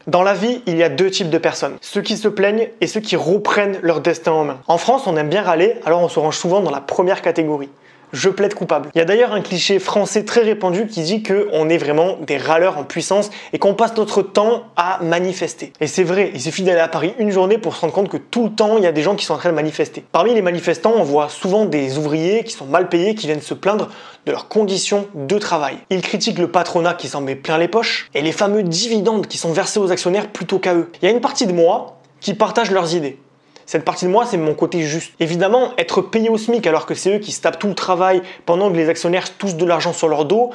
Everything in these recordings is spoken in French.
Dans la vie, il y a deux types de personnes, ceux qui se plaignent et ceux qui reprennent leur destin en main. En France, on aime bien râler, alors on se range souvent dans la première catégorie. Je plaide coupable. Il y a d'ailleurs un cliché français très répandu qui dit qu'on est vraiment des râleurs en puissance et qu'on passe notre temps à manifester. Et c'est vrai, il suffit d'aller à Paris une journée pour se rendre compte que tout le temps, il y a des gens qui sont en train de manifester. Parmi les manifestants, on voit souvent des ouvriers qui sont mal payés, qui viennent se plaindre de leurs conditions de travail. Ils critiquent le patronat qui s'en met plein les poches et les fameux dividendes qui sont versés aux actionnaires plutôt qu'à eux. Il y a une partie de moi qui partage leurs idées. Cette partie de moi, c'est mon côté juste. Évidemment, être payé au SMIC alors que c'est eux qui se tapent tout le travail pendant que les actionnaires touchent de l'argent sur leur dos,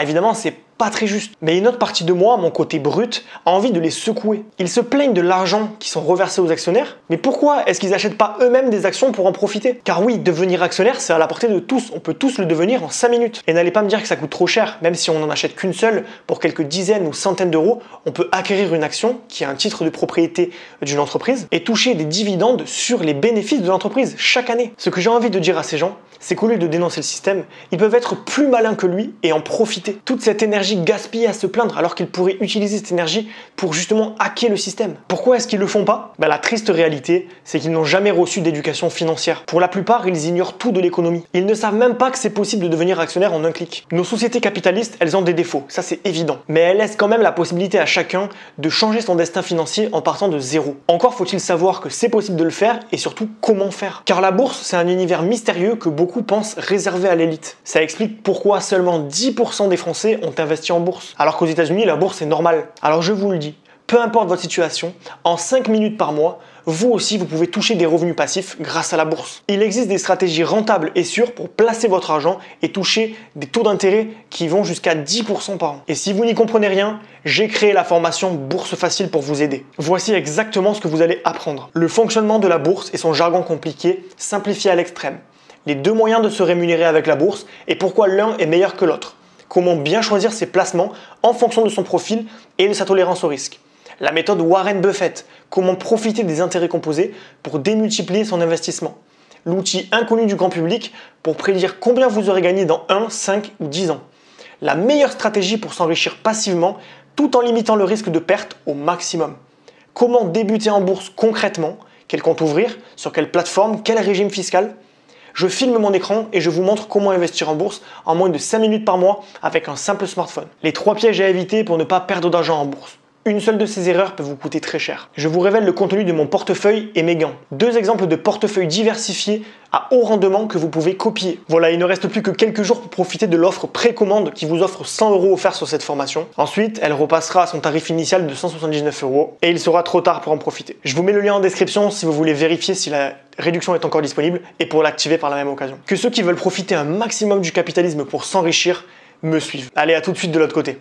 évidemment, c'est pas très juste. Mais une autre partie de moi, mon côté brut, a envie de les secouer. Ils se plaignent de l'argent qui sont reversés aux actionnaires, mais pourquoi est-ce qu'ils n'achètent pas eux-mêmes des actions pour en profiter? Car oui, devenir actionnaire, c'est à la portée de tous. On peut tous le devenir en 5 minutes. Et n'allez pas me dire que ça coûte trop cher, même si on n'en achète qu'une seule, pour quelques dizaines ou centaines d'euros, on peut acquérir une action qui est un titre de propriété d'une entreprise et toucher des dividendes sur les bénéfices de l'entreprise chaque année. Ce que j'ai envie de dire à ces gens, c'est qu'au lieu de dénoncer le système, ils peuvent être plus malins que lui et en profiter. Toute cette énergie gaspillée à se plaindre alors qu'ils pourraient utiliser cette énergie pour justement hacker le système. Pourquoi est-ce qu'ils le font pas? La triste réalité, c'est qu'ils n'ont jamais reçu d'éducation financière. Pour la plupart, ils ignorent tout de l'économie. Ils ne savent même pas que c'est possible de devenir actionnaire en un clic. Nos sociétés capitalistes, elles ont des défauts, ça c'est évident. Mais elles laissent quand même la possibilité à chacun de changer son destin financier en partant de zéro. Encore faut-il savoir que c'est possible de le faire et surtout comment faire. Car la bourse, c'est un univers mystérieux que beaucoup pensent réservé à l'élite. Ça explique pourquoi seulement 10% des Français ont investi en bourse, alors qu'aux États-Unis, la bourse est normale. Alors je vous le dis, peu importe votre situation, en 5 minutes par mois, vous aussi vous pouvez toucher des revenus passifs grâce à la bourse. Il existe des stratégies rentables et sûres pour placer votre argent et toucher des taux d'intérêt qui vont jusqu'à 10% par an. Et si vous n'y comprenez rien, j'ai créé la formation Bourse Facile pour vous aider. Voici exactement ce que vous allez apprendre. Le fonctionnement de la bourse et son jargon compliqué, simplifié à l'extrême. Les deux moyens de se rémunérer avec la bourse et pourquoi l'un est meilleur que l'autre. Comment bien choisir ses placements en fonction de son profil et de sa tolérance au risque. La méthode Warren Buffett, comment profiter des intérêts composés pour démultiplier son investissement. L'outil inconnu du grand public pour prédire combien vous aurez gagné dans 1, 5 ou 10 ans. La meilleure stratégie pour s'enrichir passivement tout en limitant le risque de perte au maximum. Comment débuter en bourse concrètement, quel compte ouvrir, sur quelle plateforme, quel régime fiscal. Je filme mon écran et je vous montre comment investir en bourse en moins de 5 minutes par mois avec un simple smartphone. Les 3 pièges à éviter pour ne pas perdre d'argent en bourse. Une seule de ces erreurs peut vous coûter très cher. Je vous révèle le contenu de mon portefeuille et mes gains. 2 exemples de portefeuilles diversifiés à haut rendement que vous pouvez copier. Voilà, il ne reste plus que quelques jours pour profiter de l'offre précommande qui vous offre 100 € offerts sur cette formation. Ensuite, elle repassera à son tarif initial de 179 € et il sera trop tard pour en profiter. Je vous mets le lien en description si vous voulez vérifier si la réduction est encore disponible et pour l'activer par la même occasion. Que ceux qui veulent profiter un maximum du capitalisme pour s'enrichir me suivent. Allez, à tout de suite de l'autre côté.